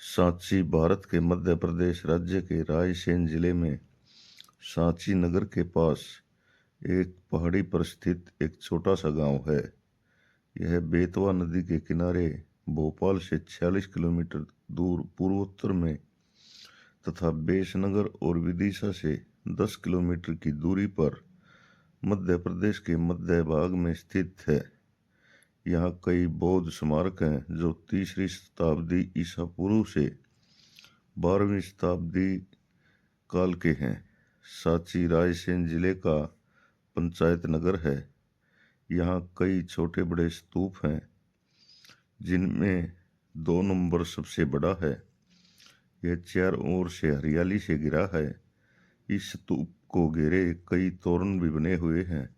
सांची भारत के मध्य प्रदेश राज्य के रायसेन जिले में सांची नगर के पास एक पहाड़ी पर स्थित एक छोटा सा गांव है। यह बेतवा नदी के किनारे भोपाल से 46 किलोमीटर दूर पूर्वोत्तर में तथा बेसनगर और विदिशा से 10 किलोमीटर की दूरी पर मध्य प्रदेश के मध्य भाग में स्थित है। यहाँ कई बौद्ध स्मारक हैं जो 3री शताब्दी ईसा पूर्व से 12वीं शताब्दी काल के हैं। सांची रायसेन जिले का पंचायत नगर है। यहाँ कई छोटे बड़े स्तूप हैं जिनमें 2 नंबर सबसे बड़ा है। यह चारों ओर से हरियाली से घिरा है। इस स्तूप को घेरे कई तोरण भी बने हुए हैं।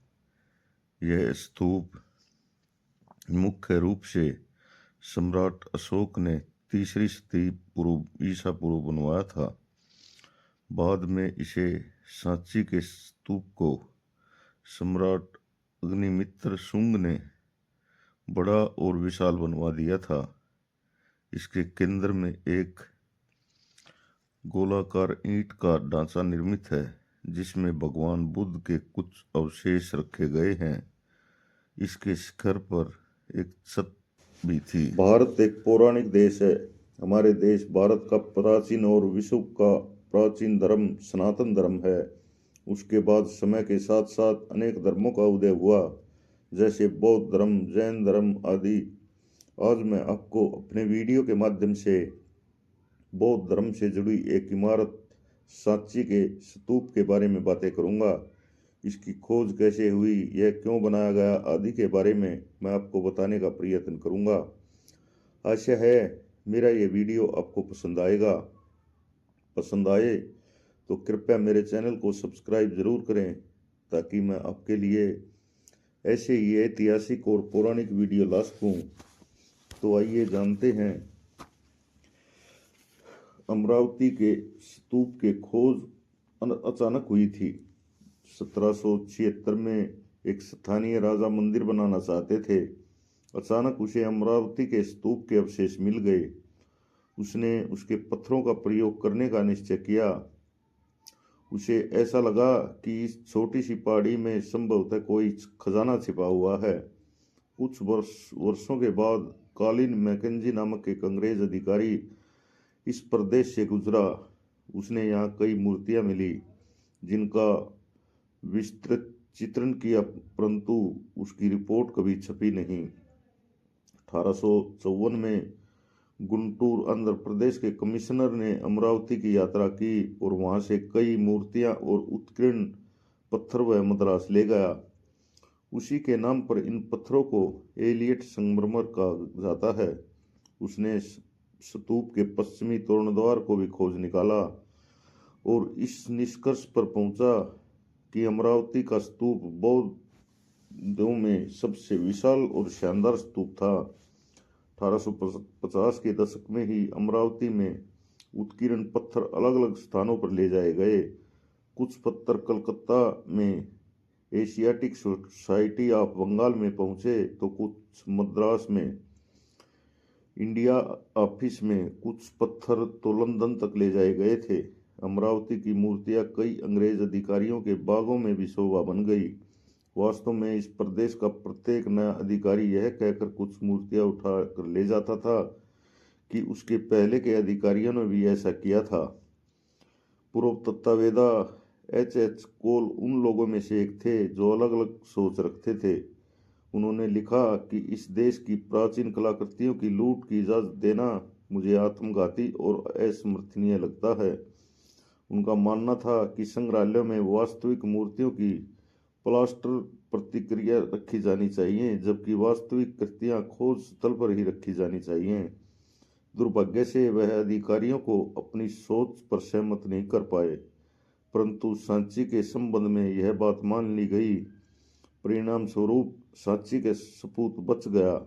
यह स्तूप मुख्य रूप से सम्राट अशोक ने 3री शताब्दी पूर्व ईसा पूर्व बनवाया था। बाद में इसे सांची के स्तूप को सम्राट अग्निमित्र शुंग ने बड़ा और विशाल बनवा दिया था। इसके केंद्र में एक गोलाकार ईंट का ढांचा निर्मित है जिसमें भगवान बुद्ध के कुछ अवशेष रखे गए हैं। इसके शिखर पर एक छत भी थी। भारत एक पौराणिक देश है। हमारे देश भारत का प्राचीन और विश्व का प्राचीन धर्म सनातन धर्म है। उसके बाद समय के साथ साथ अनेक धर्मों का उदय हुआ, जैसे बौद्ध धर्म, जैन धर्म आदि। आज मैं आपको अपने वीडियो के माध्यम से बौद्ध धर्म से जुड़ी एक इमारत सांची के स्तूप के बारे में बातें करूंगा। इसकी खोज कैसे हुई, यह क्यों बनाया गया आदि के बारे में मैं आपको बताने का प्रयत्न करूंगा। आशा है मेरा ये वीडियो आपको पसंद आएगा। पसंद आए तो कृपया मेरे चैनल को सब्सक्राइब जरूर करें ताकि मैं आपके लिए ऐसे ही ऐतिहासिक और पौराणिक वीडियो ला सकूं। तो आइए जानते हैं। अमरावती के स्तूप के खोज अचानक हुई थी। 1776 में एक स्थानीय राजा मंदिर बनाना चाहते थे। अचानक उसे अमरावती के स्तूप के अवशेष मिल गए। उसने उसके पत्थरों का प्रयोग करने का निश्चय किया। उसे ऐसा लगा कि इस छोटी सी पहाड़ी में संभवतः कोई खजाना छिपा हुआ है। कुछ वर्षों के बाद कॉलिन मैकेंजी नामक एक अंग्रेज अधिकारी इस प्रदेश से गुजरा। उसने यहाँ कई मूर्तियाँ मिली जिनका विस्तृत चित्रण किया, परंतु उसकी रिपोर्ट कभी छपी नहीं। 1854 में गुंटूर आंध्र प्रदेश के कमिश्नर ने अमरावती की यात्रा की और वहां से कई मूर्तियां और उत्कीर्ण पत्थर वह मद्रास ले गया। उसी के नाम पर इन पत्थरों को एलियट संगमरमर कहा जाता है। उसने स्तूप के पश्चिमी तोरणद्वार को भी खोज निकाला और इस निष्कर्ष पर पहुंचा कि अमरावती का स्तूप बौद्धों में सबसे विशाल और शानदार स्तूप था। 1850 के दशक में ही अमरावती में उत्कीर्ण पत्थर अलग अलग स्थानों पर ले जाए गए। कुछ पत्थर कलकत्ता में एशियाटिक सोसाइटी ऑफ बंगाल में पहुंचे तो कुछ मद्रास में इंडिया ऑफिस में, कुछ पत्थर तो लंदन तक ले जाए गए थे। अमरावती की मूर्तियां कई अंग्रेज अधिकारियों के बागों में भी शोभा बन गई। वास्तव में इस प्रदेश का प्रत्येक नया अधिकारी यह कहकर कुछ मूर्तियां उठा कर ले जाता था कि उसके पहले के अधिकारियों ने भी ऐसा किया था। पूर्व तत्तावेदा H. कोल उन लोगों में से एक थे जो अलग अलग सोच रखते थे। उन्होंने लिखा कि इस देश की प्राचीन कलाकृतियों की लूट की इजाज़त देना मुझे आत्मघाती और असमर्थनीय लगता है। उनका मानना था कि संग्रहालयों में वास्तविक मूर्तियों की प्लास्टर प्रतिक्रिया रखी जानी चाहिए, जबकि वास्तविक कृतियां खोज स्थल पर ही रखी जानी चाहिए। दुर्भाग्य से वह अधिकारियों को अपनी सोच पर सहमत नहीं कर पाए, परंतु सांची के संबंध में यह बात मान ली गई। परिणाम स्वरूप सांची के सपूत बच गया,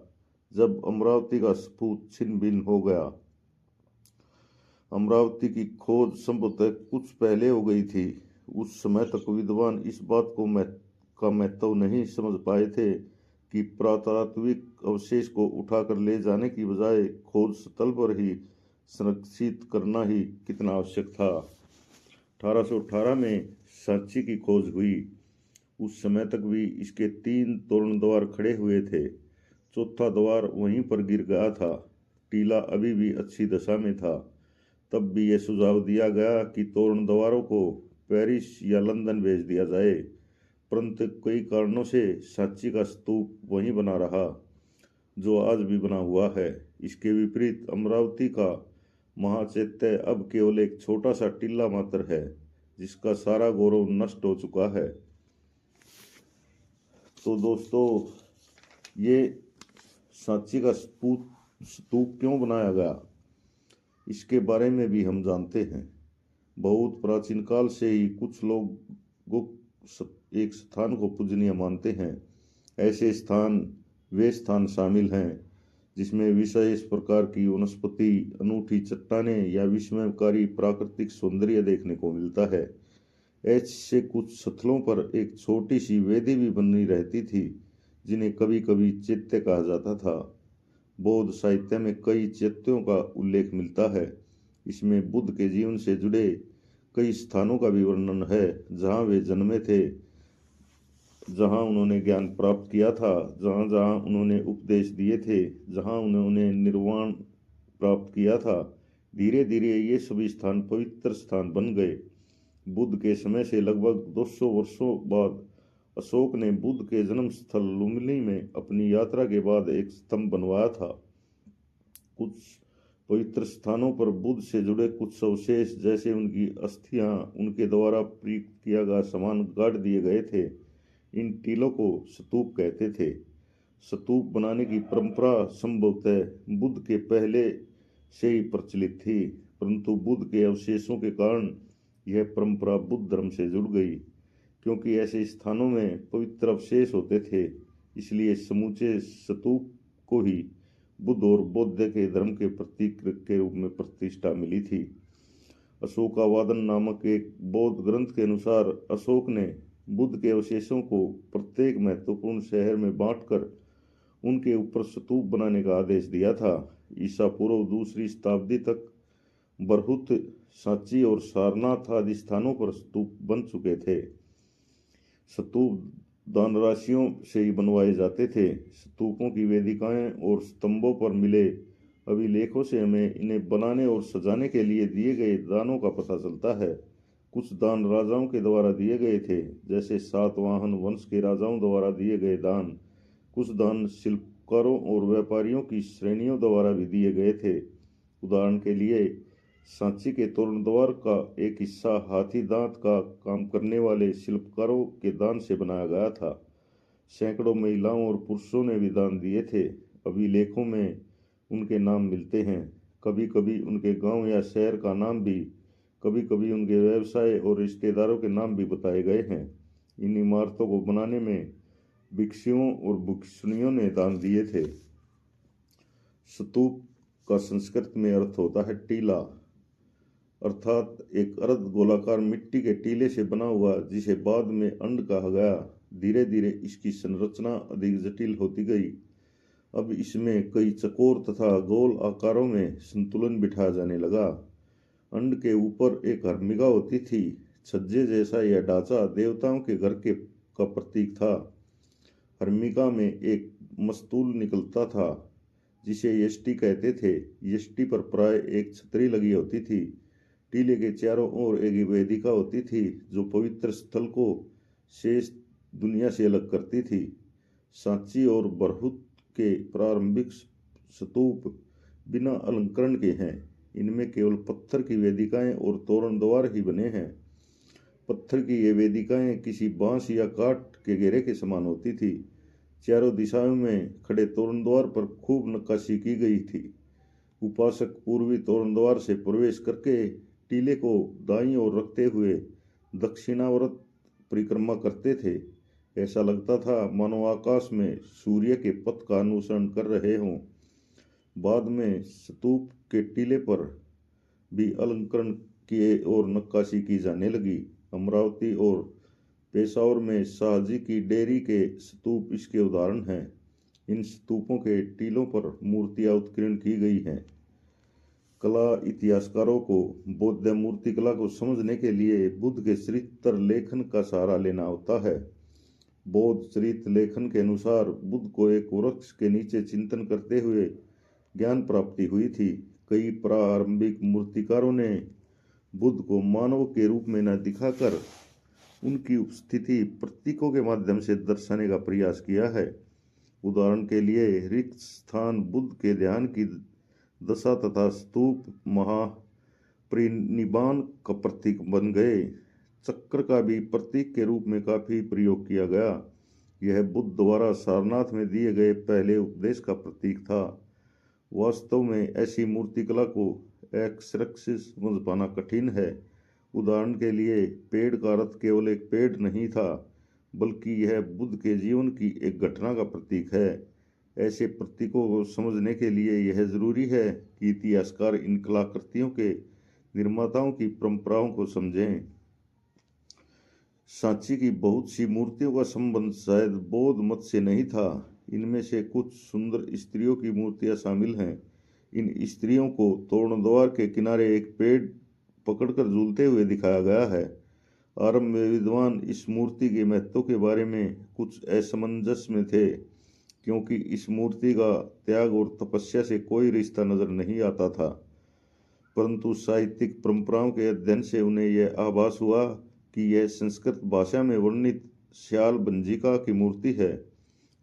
जब अमरावती का सपूत छिन्न भिन्न हो गया। अमरावती की खोज संभवतः कुछ पहले हो गई थी। उस समय तक विद्वान इस बात का महत्व नहीं समझ पाए थे कि पुरातात्विक अवशेष को उठाकर ले जाने की बजाय खोज स्थल पर ही संरक्षित करना ही कितना आवश्यक था। 1818 में सांची की खोज हुई। उस समय तक भी इसके 3 तोरण द्वार खड़े हुए थे। चौथा द्वार वहीं पर गिर गया था। टीला अभी भी अच्छी दशा में था। तब भी यह सुझाव दिया गया कि तोरण द्वारों को पेरिस या लंदन भेज दिया जाए, परंतु कई कारणों से सांची का स्तूप वहीं बना रहा, जो आज भी बना हुआ है। इसके विपरीत अमरावती का महाचैत्य अब केवल एक छोटा सा टीला मात्र है, जिसका सारा गौरव नष्ट हो चुका है। तो दोस्तों, ये सांची का स्तूप क्यों बनाया गया, इसके बारे में भी हम जानते हैं। बहुत प्राचीन काल से ही कुछ लोग एक स्थान को पूजनीय मानते हैं। ऐसे स्थान वे स्थान शामिल हैं जिसमें विशेष प्रकार की वनस्पति, अनूठी चट्टानें या विस्मयकारी प्राकृतिक सौंदर्य देखने को मिलता है। ऐसे कुछ स्थलों पर एक छोटी सी वेदी भी बनी रहती थी, जिन्हें कभी कभी चैत्य कहा जाता था। बौद्ध साहित्य में कई चैत्यों का उल्लेख मिलता है। इसमें बुद्ध के जीवन से जुड़े कई स्थानों का भी वर्णन है, जहाँ वे जन्मे थे, जहाँ उन्होंने ज्ञान प्राप्त किया था, जहाँ जहाँ उन्होंने उपदेश दिए थे, जहाँ उन्होंने निर्वाण प्राप्त किया था। धीरे धीरे ये सभी स्थान पवित्र स्थान बन गए। बुद्ध के समय से लगभग 200 वर्षों बाद अशोक ने बुद्ध के जन्म स्थल लुम्बिनी में अपनी यात्रा के बाद एक स्तंभ बनवाया था। कुछ पवित्र स्थानों पर बुद्ध से जुड़े कुछ अवशेष, जैसे उनकी अस्थियां, उनके द्वारा प्रयुक्त किया गया सामान गाड़ दिए गए थे। इन टीलों को स्तूप कहते थे। स्तूप बनाने की परंपरा संभवतः बुद्ध के पहले से ही प्रचलित थी, परंतु बुद्ध के अवशेषों के कारण यह परंपरा बुद्ध धर्म से जुड़ गई। क्योंकि ऐसे स्थानों में पवित्र अवशेष होते थे, इसलिए समूचे स्तूप को ही बुद्ध और बौद्ध के धर्म के प्रतीक के रूप में प्रतिष्ठा मिली थी। अशोकावादन नामक एक बौद्ध ग्रंथ के अनुसार अशोक ने बुद्ध के अवशेषों को प्रत्येक महत्वपूर्ण शहर में बांटकर उनके ऊपर स्तूप बनाने का आदेश दिया था। ईसा पूर्व 2री शताब्दी तक बरहुत, सांची और सारनाथ आदि स्थानों पर स्तूप बन चुके थे। स्तूप दान राशियों से ही बनवाए जाते थे। स्तूपों की वेदिकाएं और स्तंभों पर मिले अभिलेखों से हमें इन्हें बनाने और सजाने के लिए दिए गए दानों का पता चलता है। कुछ दान राजाओं के द्वारा दिए गए थे, जैसे सातवाहन वंश के राजाओं द्वारा दिए गए दान। कुछ दान शिल्पकारों और व्यापारियों की श्रेणियों द्वारा भी दिए गए थे। उदाहरण के लिए सांची के तोरण द्वार का एक हिस्सा हाथी दांत का काम करने वाले शिल्पकारों के दान से बनाया गया था। सैकड़ों महिलाओं और पुरुषों ने भी दान दिए थे। अभिलेखों में उनके नाम मिलते हैं। कभी कभी उनके गांव या शहर का नाम भी, कभी कभी उनके व्यवसाय और रिश्तेदारों के नाम भी बताए गए हैं। इन इमारतों को बनाने में भिक्षुओं और भिक्षुणियों ने दान दिए थे। स्तूप का संस्कृत में अर्थ होता है टीला, अर्थात एक अर्ध गोलाकार मिट्टी के टीले से बना हुआ, जिसे बाद में अंड कहा गया। धीरे धीरे इसकी संरचना अधिक जटिल होती गई। अब इसमें कई चकोर तथा गोल आकारों में संतुलन बिठाया जाने लगा। अंड के ऊपर एक हर्मिका होती थी। छज्जे जैसा यह ढांचा देवताओं के घर के का प्रतीक था। हर्मिका में एक मस्तूल निकलता था, जिसे यष्टि कहते थे। यष्टि पर प्राय एक छतरी लगी होती थी। टीले के चारों ओर एक वेदिका होती थी, जो पवित्र स्थल को शेष दुनिया से अलग करती थी। सांची और बरहुत के प्रारंभिक स्तूप बिना अलंकरण के हैं। इनमें केवल पत्थर की वेदिकाएं और तोरण द्वार ही बने हैं। पत्थर की ये वेदिकाएं किसी बांस या काठ के घेरे के समान होती थी। चारों दिशाओं में खड़े तोरण द्वार पर खूब नक्काशी की गई थी। उपासक पूर्वी तोरण द्वार से प्रवेश करके टीले को दाईं ओर रखते हुए दक्षिणावर्त परिक्रमा करते थे। ऐसा लगता था मानो आकाश में सूर्य के पथ का अनुसरण कर रहे हों। बाद में स्तूप के टीले पर भी अलंकरण किए और नक्काशी की जाने लगी। अमरावती और पेशावर में शाहजी की डेयरी के स्तूप इसके उदाहरण हैं। इन स्तूपों के टीलों पर मूर्तियां उत्कीर्ण की गई हैं। कला इतिहासकारों को बौद्ध मूर्ति कला को समझने के लिए बुद्ध के चरित्र लेखन का सहारा लेना होता है। बौद्ध चरित्र लेखन के अनुसार बुद्ध को एक वृक्ष के नीचे चिंतन करते हुए ज्ञान प्राप्ति हुई थी। कई प्रारंभिक मूर्तिकारों ने बुद्ध को मानव के रूप में न दिखाकर उनकी उपस्थिति प्रतीकों के माध्यम से दर्शाने का प्रयास किया है। उदाहरण के लिए रिक्त स्थान बुद्ध के ध्यान की दशा तथा स्तूप महापरिनिब्बाण का प्रतीक बन गए। चक्र का भी प्रतीक के रूप में काफी प्रयोग किया गया। यह बुद्ध द्वारा सारनाथ में दिए गए पहले उपदेश का प्रतीक था। वास्तव में ऐसी मूर्तिकला को अक्षरशः से समझ पाना कठिन है। उदाहरण के लिए पेड़ का अर्थ केवल एक पेड़ नहीं था, बल्कि यह बुद्ध के जीवन की एक घटना का प्रतीक है। ऐसे प्रतीकों को समझने के लिए यह जरूरी है कि इतिहासकार इन कलाकृतियों के निर्माताओं की परंपराओं को समझें। सांची की बहुत सी मूर्तियों का संबंध शायद बौद्ध मत से नहीं था। इनमें से कुछ सुंदर स्त्रियों की मूर्तियां शामिल हैं। इन स्त्रियों को तोरणद्वार के किनारे एक पेड़ पकड़कर झूलते हुए दिखाया गया है। आरंभ में विद्वान इस मूर्ति के महत्व के बारे में कुछ असमंजस में थे, क्योंकि इस मूर्ति का त्याग और तपस्या से कोई रिश्ता नजर नहीं आता था। परंतु साहित्यिक परंपराओं के अध्ययन से उन्हें यह आभास हुआ कि यह संस्कृत भाषा में वर्णित श्याल बंजिका की मूर्ति है।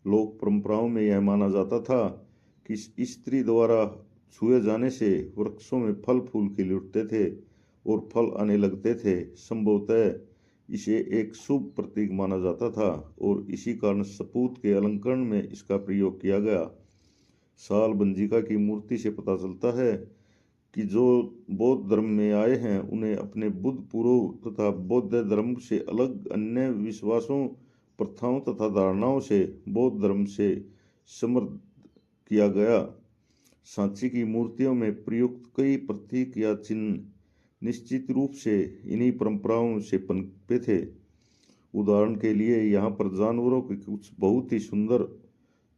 लोक परंपराओं में यह माना जाता था कि स्त्री द्वारा छुए जाने से वृक्षों में फल फूल खिल उठते थे और फल आने लगते थे। संभवतः इसे एक शुभ प्रतीक माना जाता था और इसी कारण सपूत के अलंकरण में इसका प्रयोग किया गया। शाल बंजिका की मूर्ति से पता चलता है कि जो बौद्ध धर्म में आए हैं उन्हें अपने बुद्ध पूर्व तथा बौद्ध धर्म से अलग अन्य विश्वासों, प्रथाओं तथा धारणाओं से बौद्ध धर्म से समृद्ध किया गया। सांची की मूर्तियों में प्रयुक्त कई प्रतीक या चिन्ह निश्चित रूप से इन्हीं परंपराओं से पनपे थे। उदाहरण के लिए यहाँ पर जानवरों के कुछ बहुत ही सुंदर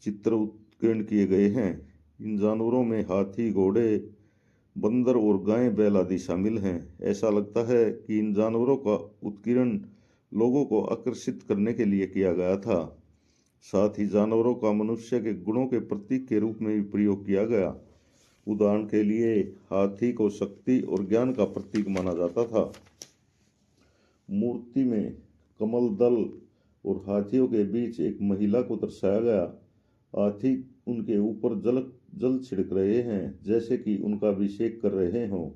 चित्र उत्कीर्ण किए गए हैं। इन जानवरों में हाथी, घोड़े, बंदर और गाय, बैल आदि शामिल हैं। ऐसा लगता है कि इन जानवरों का उत्कीर्ण लोगों को आकर्षित करने के लिए किया गया था। साथ ही जानवरों का मनुष्य के गुणों के प्रतीक के रूप में भी प्रयोग किया गया। उदाहरण के लिए हाथी को शक्ति और ज्ञान का प्रतीक माना जाता था। मूर्ति में कमल दल और हाथियों के बीच एक महिला को दर्शाया गया। हाथी उनके ऊपर जल छिड़क रहे हैं, जैसे कि उनका अभिषेक कर रहे हों।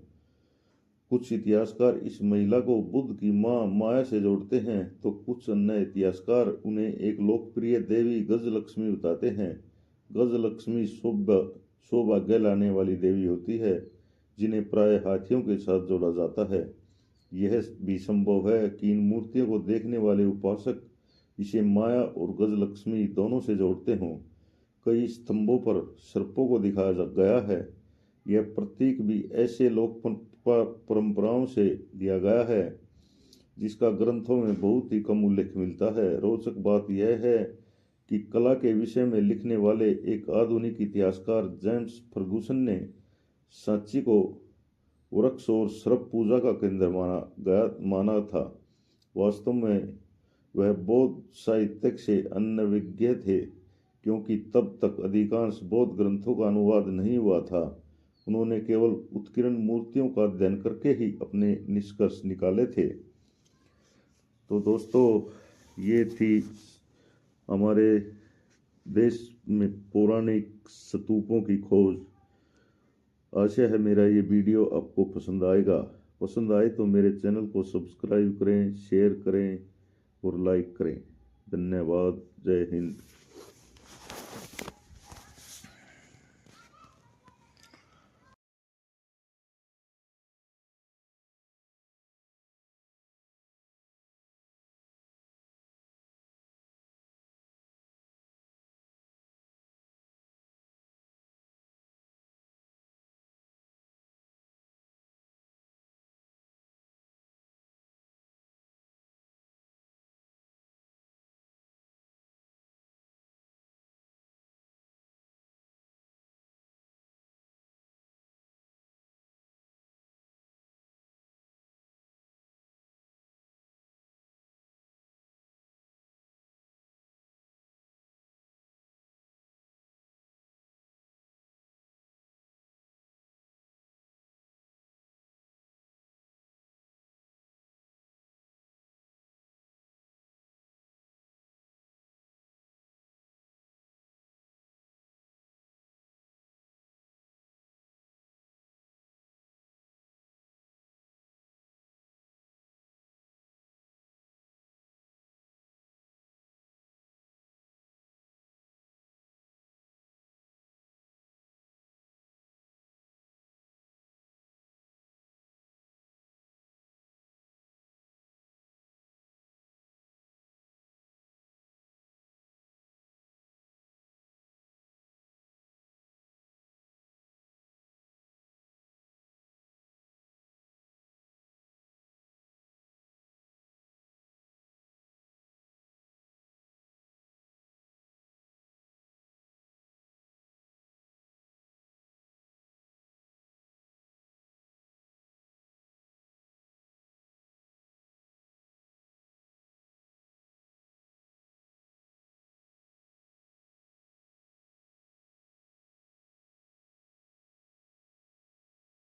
कुछ इतिहासकार इस महिला को बुद्ध की मां माया से जोड़ते हैं, तो कुछ अन्य इतिहासकार उन्हें एक लोकप्रिय देवी गजलक्ष्मी बताते हैं। गजलक्ष्मी सौभाग्य लाने वाली देवी होती है, जिन्हें प्राय हाथियों के साथ जोड़ा जाता है। यह भी संभव है कि इन मूर्तियों को देखने वाले उपासक इसे माया और गजलक्ष्मी दोनों से जोड़ते हों। कई स्तंभों पर सर्पों को दिखाया गया है। यह प्रतीक भी ऐसे लोक परंपराओं से लिया गया है जिसका ग्रंथों में बहुत ही कम उल्लेख मिलता है। रोचक बात यह है कि कला के विषय में लिखने वाले एक आधुनिक इतिहासकार जेम्स फर्गुसन ने सांची को वृक्ष और सर्प पूजा का केंद्र माना था। वास्तव में वह बौद्ध साहित्य से अनभिज्ञ थे, क्योंकि तब तक अधिकांश बौद्ध ग्रंथों का अनुवाद नहीं हुआ था। उन्होंने केवल उत्कीर्ण मूर्तियों का अध्ययन करके ही अपने निष्कर्ष निकाले थे। तो दोस्तों, ये थी हमारे देश में पौराणिक स्तूपों की खोज। आशा है मेरा ये वीडियो आपको पसंद आएगा। पसंद आए तो मेरे चैनल को सब्सक्राइब करें, शेयर करें और लाइक करें। धन्यवाद। जय हिंद।